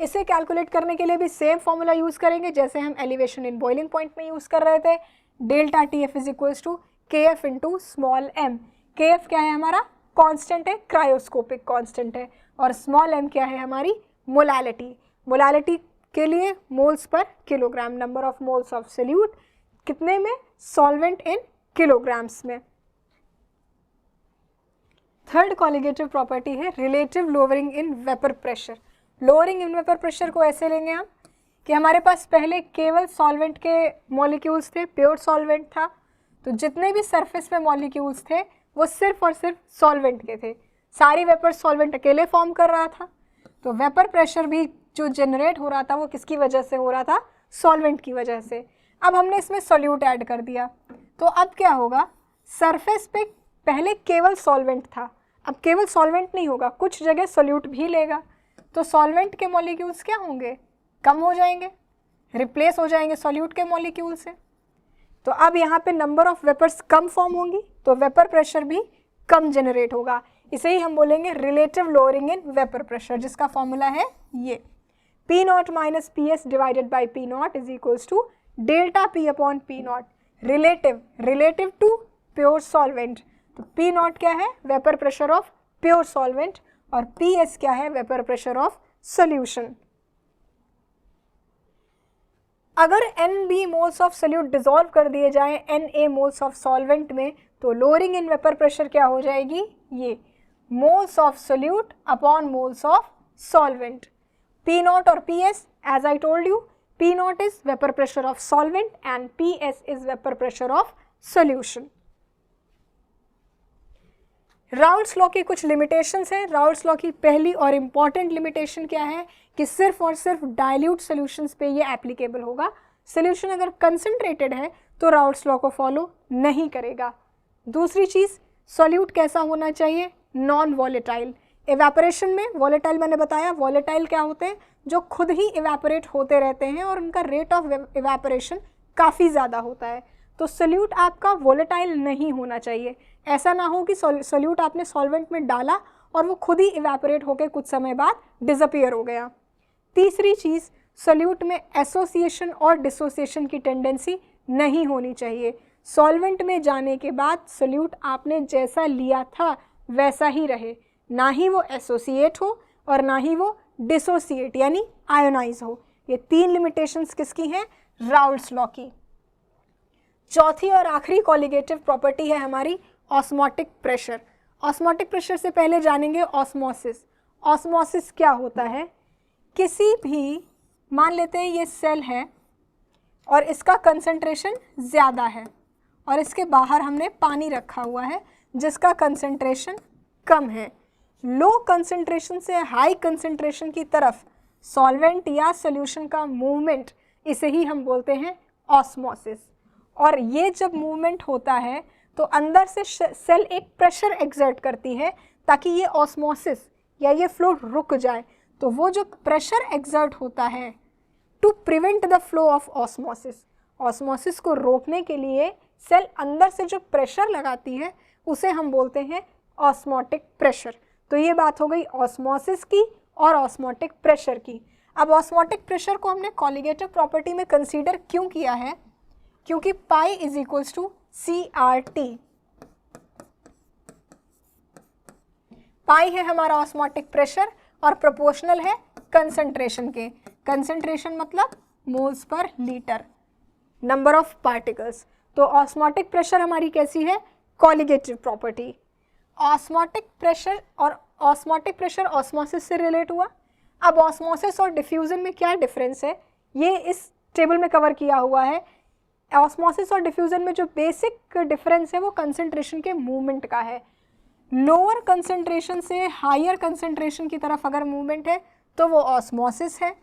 इसे कैलकुलेट करने के लिए भी सेम फॉर्मूला यूज़ करेंगे जैसे हम एलिवेशन इन बॉइलिंग पॉइंट में यूज़ कर रहे थे, delta TF is equals to KF into small m। KF क्या है हमारा, कांस्टेंट है, क्रायोस्कोपिक कांस्टेंट है, और स्मॉल m क्या है, हमारी मोलालिटी। मोलालिटी के लिए moles per kilogram, number of moles of solute कितने में, सॉल्वेंट इन किलोग्राम्स में। थर्ड कॉलिगेटिव प्रॉपर्टी है relative lowering in vapour pressure. Lowering in vapour pressure को ऐसे लेंगे हम कि हमारे पास पहले केवल सॉल्वेंट के मॉलिक्यूल्स थे, प्योर सॉल्वेंट था, तो जितने भी सरफेस पे मॉलिक्यूल्स थे वो सिर्फ और सिर्फ सॉल्वेंट के थे, सारी वेपर सॉल्वेंट अकेले फॉर्म कर रहा था। तो वेपर प्रेशर भी जो जनरेट हो रहा था वो किसकी वजह से हो रहा था, सॉल्वेंट की वजह से। अब हमने इसमें सॉल्यूट ऐड कर दिया, तो अब क्या होगा, सरफेस पे पहले केवल सॉल्वेंट था, अब केवल सॉल्वेंट नहीं होगा, कुछ जगह सॉल्यूट भी लेगा, तो सॉल्वेंट के मॉलिक्यूल्स क्या होंगे, कम हो जाएंगे, रिप्लेस हो जाएंगे सॉल्यूट के मॉलिक्यूल से। तो अब यहाँ पे नंबर ऑफ वेपर्स कम फॉर्म होंगी, तो वेपर प्रेशर भी कम जनरेट होगा। इसे ही हम बोलेंगे relative lowering in vapour pressure, जिसका फॉर्मूला है ये P0 - PS divided by P0 is equals to delta P upon P0। Relative to pure solvent, तो P0 क्या है, vapour pressure of pure solvent, और PS क्या है, वेपर प्रेशर ऑफ सॉल्यूशन। अगर NB moles of solute dissolve कर दिए जाएं NA मोल्स ऑफ सॉल्वेंट में, तो लोअरिंग इन वेपर प्रेशर क्या हो जाएगी, ये moles of solute upon moles of solvent. P0 और PS, as I told you, P0 is vapor pressure of solvent and PS is vapor pressure of solution. Raoult's law की कुछ limitations हैं। Raoult's law की पहली और important limitation क्या है कि सिर्फ और सिर्फ डाइल्यूट सॉल्यूशंस पे ये एप्लीकेबल होगा। सॉल्यूशन अगर कंसंट्रेटेड है तो राउल्ट्स लॉ को फॉलो नहीं करेगा। दूसरी चीज़, सॉल्यूट कैसा होना चाहिए, नॉन वॉलेटाइल। इवेपोरेशन में वॉलेटाइल मैंने बताया, वॉलेटाइल क्या होते हैं, जो खुद ही इवेपोरेट होते रहते हैं और उनका रेट ऑफ इवेपोरेशन काफ़ी ज़्यादा होता है। तो सॉल्यूट आपका वॉलेटाइल नहीं होना चाहिए। ऐसा ना हो कि सॉल्यूट आपने सॉल्वेंट में डाला और वो खुद ही इवेपोरेट होकर कुछ समय बाद डिसअपीयर हो गया। तीसरी चीज़, सॉल्यूट में एसोसिएशन और डिसोसिएशन की टेंडेंसी नहीं होनी चाहिए। सॉल्वेंट में जाने के बाद सॉल्यूट आपने जैसा लिया था वैसा ही रहे, ना ही वो एसोसिएट हो और ना ही वो डिसोसिएट यानी आयोनाइज हो। ये तीन लिमिटेशंस किसकी हैं, राउल्ट्स लॉ की। चौथी और आखिरी कॉलिगेटिव प्रॉपर्टी है हमारी ऑस्मोटिक प्रेशर। ऑस्मोटिक प्रेशर से पहले जानेंगे ऑस्मोसिस। ऑस्मोसिस क्या होता है, किसी भी, मान लेते हैं ये सेल है और इसका कंसंट्रेशन ज़्यादा है और इसके बाहर हमने पानी रखा हुआ है जिसका कंसंट्रेशन कम है। लो कंसंट्रेशन से हाई कंसंट्रेशन की तरफ सॉल्वेंट या सॉल्यूशन का मूवमेंट, इसे ही हम बोलते हैं ऑस्मोसिस। और ये जब मूवमेंट होता है तो अंदर से सेल एक प्रेशर एक्सर्ट करती है ताकि ये ऑस्मोसिस या ये फ्लो रुक जाए। तो वो जो प्रेशर एक्सर्ट होता है to prevent the flow of osmosis, osmosis को रोकने के लिए सेल अंदर से जो प्रेशर लगाती है उसे हम बोलते हैं ऑस्मोटिक प्रेशर। तो ये बात हो गई ऑस्मोसिस की और ऑस्मोटिक प्रेशर की। अब ऑस्मोटिक प्रेशर को हमने कॉलिगेटिव प्रॉपर्टी में कंसीडर क्यों किया है, क्योंकि pi is equals to CRT। Pi है हमारा ऑस्मोटिक प्रेशर और प्रोपोर्शनल है कंसंट्रेशन के। कंसंट्रेशन मतलब मोल्स पर लीटर, नंबर ऑफ पार्टिकल्स। तो ऑस्मोटिक प्रेशर हमारी कैसी है, colligative property. Osmotic pressure osmosis से रिलेट हुआ। अब ऑस्मोसिस और डिफ्यूजन में क्या डिफरेंस है, ये इस टेबल में कवर किया हुआ है। ऑस्मोसिस और डिफ्यूजन में जो बेसिक डिफरेंस है वो कंसंट्रेशन के मूवमेंट का है। लोअर कंसंट्रेशन से हायर कंसंट्रेशन की तरफ अगर मूवमेंट है तो वो ऑस्मोसिस है,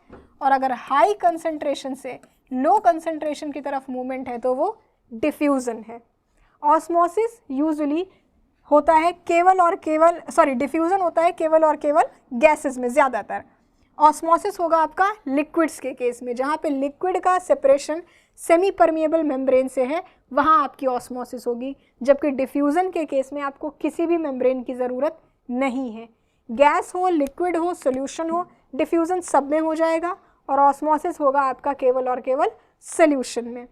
और अगर हाई कंसंट्रेशन से लो कंसंट्रेशन की तरफ मूवमेंट है तो वो डिफ्यूजन है। ऑस्मोसिस यूजुअली होता है केवल और केवल, डिफ्यूजन होता है केवल और केवल गैसेस में ज़्यादातर। ऑस्मोसिस होगा आपका लिक्विड्स के केस में, जहाँ पे लिक्विड का सेपरेशन सेमी परमिएबल मेम्ब्रेन से है, वहाँ आपकी ऑस्मोसिस होगी। जबकि डिफ्यूज़न के केस में आपको किसी भी मेम्ब्रेन की ज़रूरत नहीं है। गैस हो, लिक्विड हो, सॉल्यूशन हो, डिफ्यूज़न सब में हो जाएगा और ऑस्मोसिस होगा आपका केवल और केवल सॉल्यूशन में।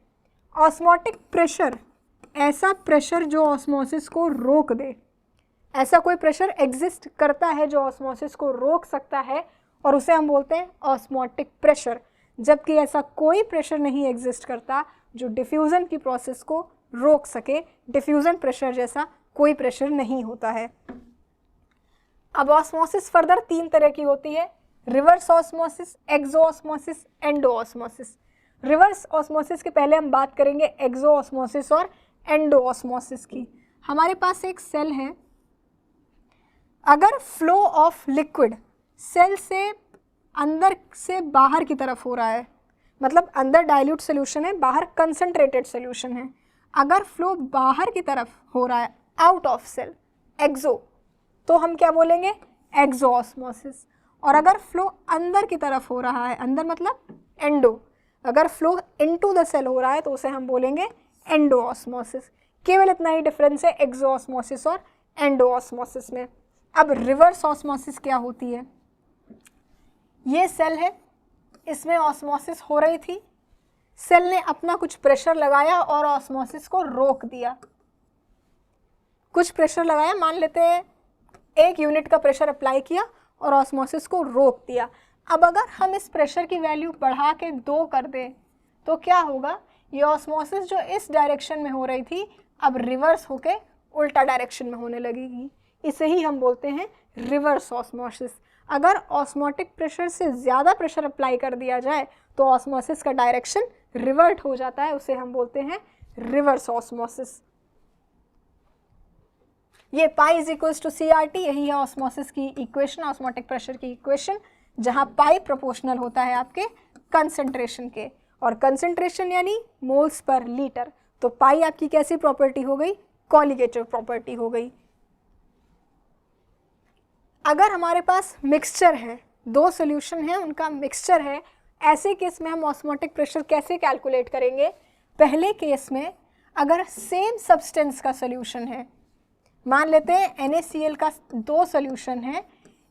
ऑस्मोटिक प्रेशर, ऐसा प्रेशर जो ऑस्मोसिस को रोक दे। ऐसा कोई प्रेशर एग्जिस्ट करता है जो ऑस्मोसिस को रोक सकता है और उसे हम बोलते हैं ऑस्मोटिक प्रेशर। जबकि ऐसा कोई प्रेशर नहीं एग्जिस्ट करता जो डिफ्यूज़न की प्रोसेस को रोक सके। डिफ्यूज़न प्रेशर जैसा कोई प्रेशर नहीं होता है। अब ऑस्मोसिस फर्दर 3 तरह की होती है, reverse osmosis, exosmosis, endosmosis. Reverse osmosis के पहले हम बात करेंगे एक्सोऑस्मोसिस और एंडोऑस्मोसिस की। हमारे पास एक सेल है, अगर फ्लो ऑफ लिक्विड सेल से अंदर से बाहर की तरफ हो रहा है, मतलब अंदर डाइल्यूट सोल्यूशन है, बाहर कंसंट्रेटेड सोल्यूशन है, अगर फ्लो बाहर की तरफ हो रहा है आउट ऑफ सेल, एक्सो, तो हम क्या बोलेंगे, एक्सोऑस्मोसिस। और अगर फ्लो अंदर की तरफ हो रहा है, अंदर मतलब एंडो, अगर फ्लो इनटू द सेल हो रहा है तो उसे हम बोलेंगे एंडोऑस्मोसिस। केवल इतना ही डिफरेंस है एक्सोऑस्मोसिस और एंडोऑस्मोसिस में। अब रिवर्स ऑस्मोसिस क्या होती है, ये सेल है, इसमें ऑस्मोसिस हो रही थी, सेल ने अपना कुछ प्रेशर लगाया और ऑस्मोसिस को रोक दिया। कुछ प्रेशर लगाया, मान लेते हैं 1 यूनिट का प्रेशर अप्लाई किया और ऑस्मोसिस को रोक दिया। अब अगर हम इस प्रेशर की वैल्यू बढ़ा के 2 कर दें तो क्या होगा, ये ऑस्मोसिस जो इस डायरेक्शन में हो रही थी अब रिवर्स होके उल्टा डायरेक्शन में होने लगेगी। इसे ही हम बोलते हैं रिवर्स ऑस्मोसिस। अगर ऑस्मोटिक प्रेशर से ज़्यादा प्रेशर अप्लाई कर दिया जाए तो ऑस्मोसिस का डायरेक्शन रिवर्ट हो जाता है, उसे हम बोलते हैं रिवर्स ऑस्मोसिस। ये pi is equals to CRT, यही है ऑस्मोसिस की इक्वेशन, ऑस्मोटिक प्रेशर की इक्वेशन, जहाँ पाई प्रोपोर्शनल होता है आपके कंसंट्रेशन के, और कंसंट्रेशन यानी मोल्स पर लीटर। तो पाई आपकी कैसी प्रॉपर्टी हो गई, कॉलिगेटिव प्रॉपर्टी हो गई। अगर हमारे पास मिक्सचर है, 2 सॉल्यूशन है, उनका मिक्सचर है, ऐसे केस में हम ऑस्मोटिक प्रेशर कैसे कैलकुलेट करेंगे। पहले केस में अगर सेम सब्सटेंस का सॉल्यूशन है, मान लेते हैं NaCl का 2 सॉल्यूशन है,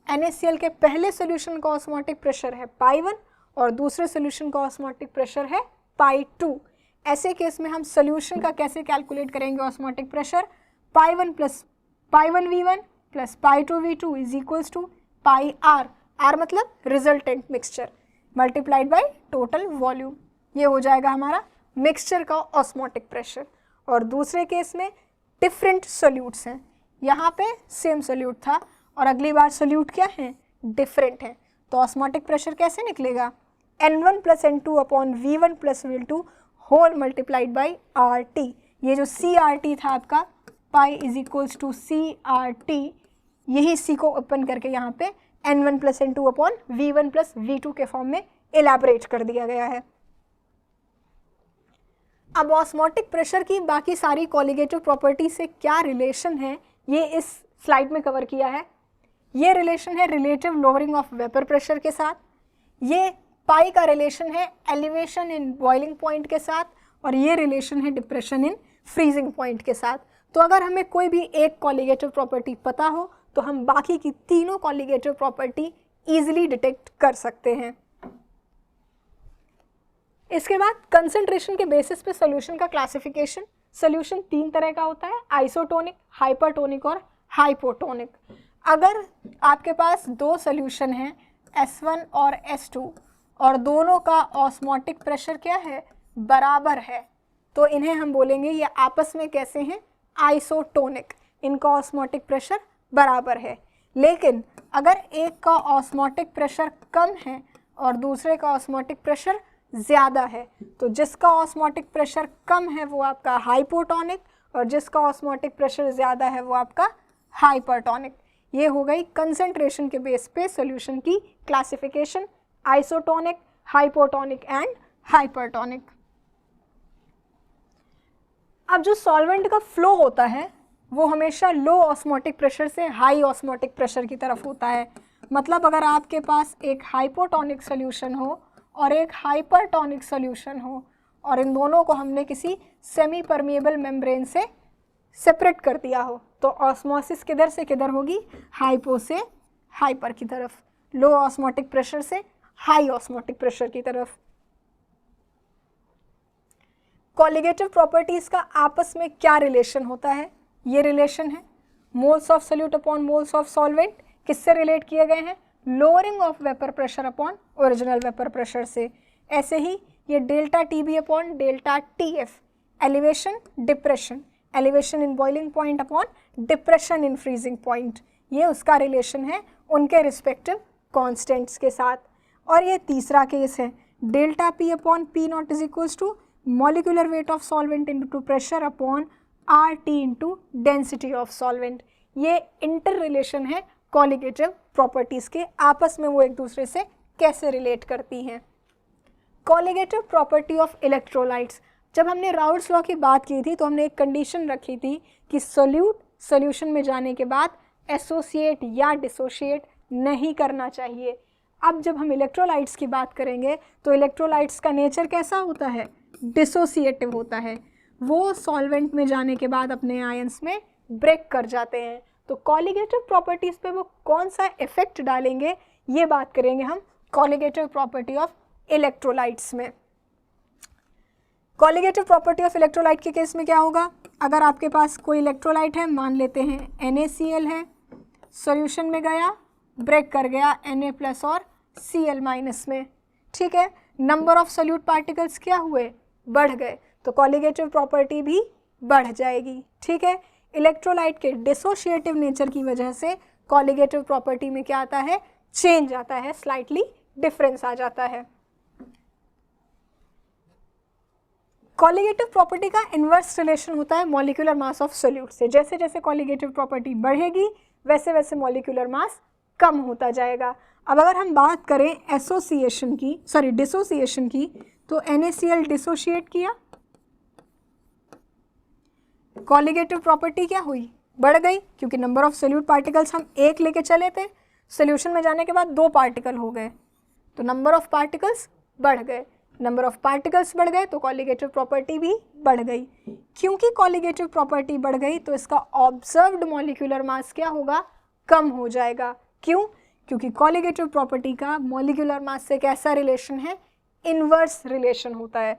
NaCl के पहले सॉल्यूशन का ऑस्मोटिक प्रेशर है पाई1 और दूसरे सॉल्यूशन का ऑस्मोटिक प्रेशर है पाई2। ऐसे केस में हम सॉल्यूशन का कैसे कैलकुलेट करेंगे ऑस्मोटिक प्रेशर, पाई1 प्लस पाई1V1 प्लस पाई2V2 is equals to pi R, R मतलब resultant mixture, multiplied by total volume. ये हो जाएगा हमारा मिक्सचर का ऑस्मोटिक प्रेशर। और दूसरे केस में डिफरेंट सोल्यूट्स हैं, यहाँ पे सेम सोल्यूट था और अगली बार सोल्यूट क्या है, डिफरेंट हैं। तो ऑस्मोटिक प्रेशर कैसे निकलेगा, N1 + N2 upon V1 + V2 whole multiplied by RT। ये जो CRT था आपका pi is equals to CRT, यही C को ओपन करके यहाँ पे N1 + N2 upon V1 + V2 के फॉर्म में एलैबोरेट कर दिया गया है। अब ऑस्मोटिक प्रेशर की बाकी सारी कॉलिगेटिव प्रॉपर्टी से क्या रिलेशन है, ये इस स्लाइड में कवर किया है। ये रिलेशन है relative lowering of vapour pressure के साथ, ये पाई का रिलेशन है एलिवेशन इन बॉइलिंग पॉइंट के साथ, और ये रिलेशन है डिप्रेशन इन फ्रीजिंग पॉइंट के साथ। तो अगर हमें कोई भी एक कॉलिगेटिव प्रॉपर्टी पता हो तो हम बाकी की तीनों कॉलिगेटिव प्रॉपर्टी ईजिली डिटेक्ट कर सकते हैं। इसके बाद कंसंट्रेशन के बेसिस पे सॉल्यूशन का क्लासिफिकेशन। सॉल्यूशन 3 तरह का होता है, आइसोटोनिक, हाइपरटोनिक और हाइपोटोनिक। अगर आपके पास 2 सॉल्यूशन हैं S1 और S2 और दोनों का ऑस्मोटिक प्रेशर क्या है, बराबर है, तो इन्हें हम बोलेंगे ये आपस में कैसे हैं, आइसोटोनिक, इनका ऑस्मोटिक प्रेशर बराबर है। लेकिन अगर एक का ऑस्मोटिक प्रेशर कम है और दूसरे का ऑस्मोटिक प्रेशर ज़्यादा है, तो जिसका ऑस्मोटिक प्रेशर कम है वो आपका हाइपोटोनिक और जिसका ऑस्मोटिक प्रेशर ज़्यादा है वो आपका हाइपरटोनिक। ये हो गई कंसंट्रेशन के बेस पे सॉल्यूशन की classification, isotonic, hypotonic and hypertonic. अब जो सॉल्वेंट का फ्लो होता है वो हमेशा लो ऑस्मोटिक प्रेशर से हाई ऑस्मोटिक प्रेशर की तरफ होता है। मतलब अगर आपके पास एक हाइपोटोनिक सॉल्यूशन हो और एक हाइपरटोनिक सॉल्यूशन हो और इन दोनों को हमने किसी सेमी परमिएबल मेम्ब्रेन से सेपरेट कर दिया हो, तो ऑस्मोसिस किधर से किधर होगी, हाइपो से हाइपर की तरफ, लो ऑस्मोटिक प्रेशर से हाई ऑस्मोटिक प्रेशर की तरफ। कॉलिगेटिव प्रॉपर्टीज का आपस में क्या रिलेशन होता है, ये रिलेशन है moles of solute upon moles of solvent. किससे रिलेट किए गए हैं, lowering of vapour pressure upon original vapour pressure से। ऐसे ही ये delta TB upon delta TF, elevation depression, elevation in boiling point upon depression in freezing point, ये उसका relation है उनके रिस्पेक्टिव कॉन्स्टेंट्स के साथ। और ये तीसरा केस है delta P upon P0 is equals to molecular weight of solvent into pressure upon RT into density of solvent. ये इंटर रिलेशन है कॉलिगेटिव प्रॉपर्टीज़ के, आपस में वो एक दूसरे से कैसे रिलेट करती हैं। कॉलिगेटिव प्रॉपर्टी ऑफ इलेक्ट्रोलाइट्स, जब हमने राउल्ट्स लॉ की बात की थी तो हमने एक कंडीशन रखी थी कि सॉल्यूशन में जाने के बाद एसोसिएट या डिसोशिएट नहीं करना चाहिए। अब जब हम इलेक्ट्रोलाइट्स की बात करेंगे तो इलेक्ट्रोलाइट्स का नेचर कैसा होता है, डिसोसिएटिव होता है। वो सॉल्वेंट में जाने के बाद अपने आयंस में ब्रेक कर जाते हैं। तो कॉलिगेटिव प्रॉपर्टीज़ पे वो कौन सा इफेक्ट डालेंगे, ये बात करेंगे हम कॉलिगेटिव प्रॉपर्टी ऑफ इलेक्ट्रोलाइट्स में। कॉलिगेटिव प्रॉपर्टी ऑफ इलेक्ट्रोलाइट के केस में क्या होगा, अगर आपके पास कोई इलेक्ट्रोलाइट है, मान लेते हैं NaCl है, सॉल्यूशन में गया, ब्रेक कर गया Na+ और Cl- में, ठीक है, नंबर ऑफ सोल्यूट पार्टिकल्स क्या हुए, बढ़ गए, तो कॉलिगेटिव प्रॉपर्टी भी बढ़ जाएगी, ठीक है। इलेक्ट्रोलाइट के डिसोशिएटिव नेचर की वजह से कॉलिगेटिव प्रॉपर्टी में क्या आता है, चेंज आता है, स्लाइटली डिफरेंस आ जाता है। कॉलिगेटिव प्रॉपर्टी का इन्वर्स रिलेशन होता है मॉलिक्यूलर मास ऑफ सोल्यूट से। जैसे जैसे कॉलिगेटिव प्रॉपर्टी बढ़ेगी वैसे वैसे मॉलिक्यूलर मास कम होता जाएगा। अब अगर हम बात करें डिसोसिएशन की, तो NaCl डिसोशिएट किया, कॉलिगेटिव प्रॉपर्टी क्या हुई, बढ़ गई, क्योंकि नंबर ऑफ सोल्यूट पार्टिकल्स हम 1 लेके चले थे, सोल्यूशन में जाने के बाद 2 पार्टिकल हो गए, तो नंबर ऑफ पार्टिकल्स बढ़ गए, नंबर ऑफ पार्टिकल्स बढ़ गए तो कॉलिगेटिव प्रॉपर्टी भी बढ़ गई। क्योंकि कॉलिगेटिव प्रॉपर्टी बढ़ गई तो इसका ऑब्जर्व्ड मॉलिक्यूलर मास क्या होगा, कम हो जाएगा। क्यों, क्योंकि कॉलिगेटिव प्रॉपर्टी का मॉलिक्यूलर मास से कैसा रिलेशन है, इनवर्स रिलेशन होता है।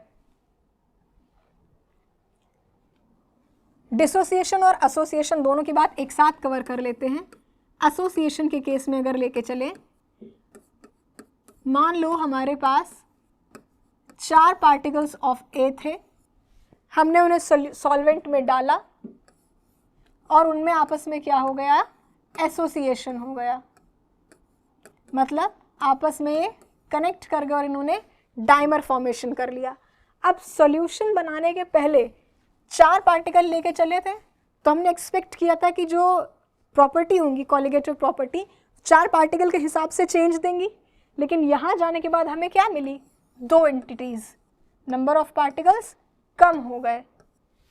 डिसोसिएशन और एसोसिएशन दोनों की बात एक साथ कवर कर लेते हैं। एसोसिएशन के केस में अगर लेके चले, मान लो हमारे पास 4 पार्टिकल्स ऑफ A थे, हमने उन्हें सॉल्वेंट में डाला और उनमें आपस में क्या हो गया, एसोसिएशन हो गया। मतलब आपस में ये कनेक्ट कर गए और इन्होंने डाइमर फॉर्मेशन कर लिया। अब सॉल्यूशन बनाने के पहले 4 पार्टिकल लेके चले थे, तो हमने एक्सपेक्ट किया था कि जो प्रॉपर्टी होंगी कॉलिगेटिव प्रॉपर्टी 4 पार्टिकल के हिसाब से चेंज देंगी, लेकिन यहाँ जाने के बाद हमें क्या मिली, 2 एंटिटीज़। नंबर ऑफ पार्टिकल्स कम हो गए,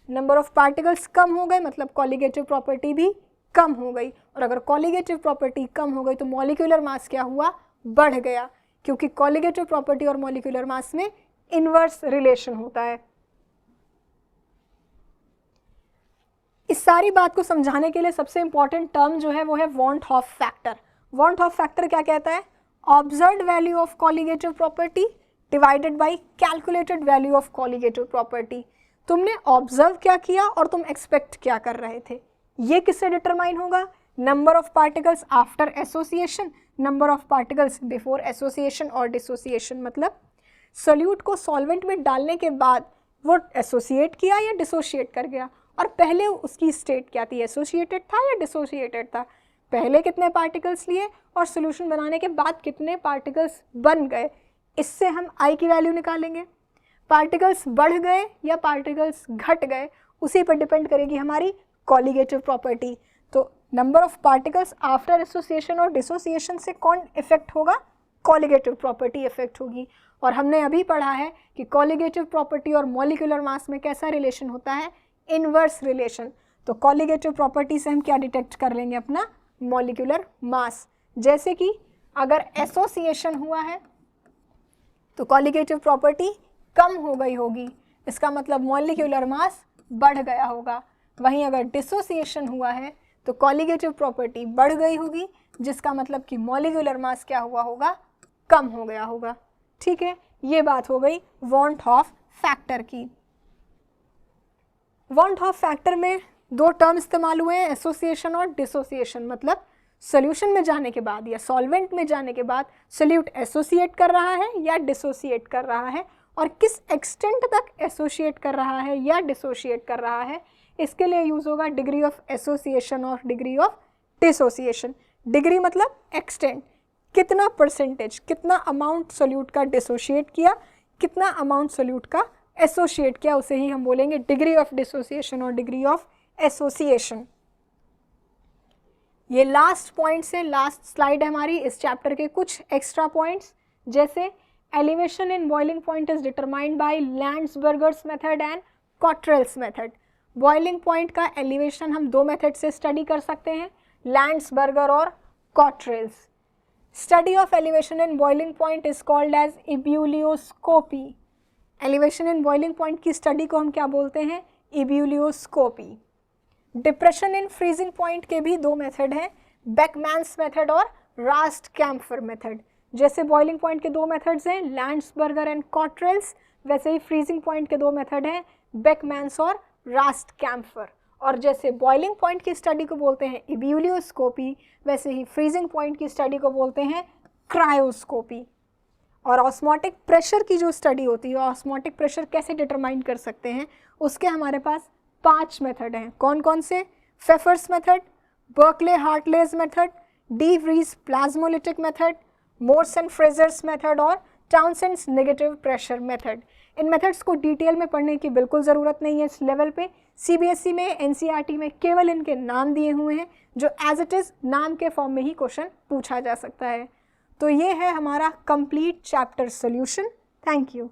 नंबर ऑफ पार्टिकल्स कम हो गए मतलब कॉलिगेटिव प्रॉपर्टी भी कम हो गई, और अगर कॉलिगेटिव प्रॉपर्टी कम हो गई तो मॉलिक्यूलर मास क्या हुआ, बढ़ गया, क्योंकि कॉलिगेटिव प्रॉपर्टी और मॉलिक्यूलर मास में इनवर्स रिलेशन होता है। इस सारी बात को समझाने के लिए सबसे इंपॉर्टेंट टर्म जो है वो है van Hoff factor. Van Hoff factor क्या कहता है, observed value of colligative property divided by calculated value of colligative property. तुमने ऑब्जर्व क्या किया और तुम एक्सपेक्ट क्या कर रहे थे, ये किससे डिटरमाइन होगा, number of particles after association, number of particles before association और डिसोसिएशन। मतलब सोल्यूट को सॉल्वेंट में डालने के बाद वो एसोसिएट किया या डिसोशिएट कर गया, और पहले उसकी स्टेट क्या थी, एसोसिएटेड था या डिसोशिएटेड था, पहले कितने पार्टिकल्स लिए और सोल्यूशन बनाने के बाद कितने पार्टिकल्स बन गए, इससे हम आई की वैल्यू निकालेंगे। पार्टिकल्स बढ़ गए या पार्टिकल्स घट गए उसी पर डिपेंड करेगी हमारी कॉलिगेटिव प्रॉपर्टी। तो number of particles after association और डिसोसिएशन से कौन इफेक्ट होगा, कॉलिगेटिव प्रॉपर्टी इफेक्ट होगी। और हमने अभी पढ़ा है कि कॉलिगेटिव प्रॉपर्टी और मॉलिक्यूलर मास में कैसा रिलेशन होता है, इनवर्स रिलेशन। तो कॉलिगेटिव प्रॉपर्टी से हम क्या डिटेक्ट कर लेंगे, अपना मॉलिक्यूलर मास। जैसे कि अगर एसोसिएशन हुआ है तो कॉलिगेटिव प्रॉपर्टी कम हो गई होगी, इसका मतलब मॉलिक्यूलर मास बढ़ गया होगा। वहीं अगर डिसोसिएशन हुआ है तो कॉलिगेटिव प्रॉपर्टी बढ़ गई होगी, जिसका मतलब कि मॉलिक्यूलर मास क्या हुआ होगा, कम हो गया होगा। ठीक है, ये बात हो गई वॉन हॉफ फैक्टर की। वॉन हॉफ फैक्टर में 2 टर्म इस्तेमाल हुए हैं, एसोसिएशन और डिसोसिएशन। मतलब सॉल्यूशन में जाने के बाद या सॉल्वेंट में जाने के बाद सोल्यूट एसोसिएट कर रहा है या डिसोसिएट कर रहा है, और किस एक्सटेंट तक एसोसिएट कर रहा है या डिसोशिएट कर रहा है, इसके लिए यूज़ होगा डिग्री ऑफ एसोसिएशन और डिग्री ऑफ डिसोसिएशन। डिग्री मतलब एक्सटेंट, कितना परसेंटेज, कितना अमाउंट सोल्यूट का डिसोशिएट किया, कितना अमाउंट सोल्यूट का एसोसिएट किया, उसे ही हम बोलेंगे डिग्री ऑफ डिसोसिएशन और डिग्री ऑफ एसोसिएशन। ये लास्ट पॉइंट से लास्ट स्लाइड है हमारी इस चैप्टर के कुछ एक्स्ट्रा पॉइंट्स, जैसे elevation in boiling point is determined by Landsberger's method and Cottrell's method. Boiling point का एलिवेशन हम 2 मेथड से स्टडी कर सकते हैं, लैंड्सबर्गर और Cottrell's. Study of elevation in boiling point is called as ebullioscopy. Elevation in boiling point की study को हम क्या बोलते हैं, ebullioscopy. Depression in freezing point के भी 2 मेथड हैं, बेकमैन्स मेथड और रास्ट कैम्फर मेथड। जैसे बॉइलिंग पॉइंट के 2 मेथड्स हैं लैंड्सबर्गर एंड कॉट्रेल्स, वैसे ही फ्रीजिंग पॉइंट के 2 मेथड हैं बेकमैन्स और रास्ट कैम्फर। और जैसे बॉइलिंग पॉइंट की स्टडी को बोलते हैं इब्यूलियोस्कोपी, वैसे ही फ्रीजिंग पॉइंट की स्टडी को बोलते हैं क्रायोस्कोपी। और ऑस्मोटिक प्रेशर की जो स्टडी होती है, ऑस्मोटिक प्रेशर कैसे डिटरमाइन कर सकते हैं, उसके हमारे पास 5 मेथड हैं। कौन कौन से, Pfeffer's method, Berkeley Hartley's method, de Vries plasmolytic method, Morse and Frazer's method और टाउनसेंड्स नेगेटिव प्रेशर मेथड। इन मेथड्स को डिटेल में पढ़ने की बिल्कुल ज़रूरत नहीं है इस लेवल पे। सीबीएसई में, एनसीईआरटी में केवल इनके नाम दिए हुए हैं, जो एज इट इज़ नाम के फॉर्म में ही क्वेश्चन पूछा जा सकता है। तो ये है हमारा complete chapter solution. Thank you.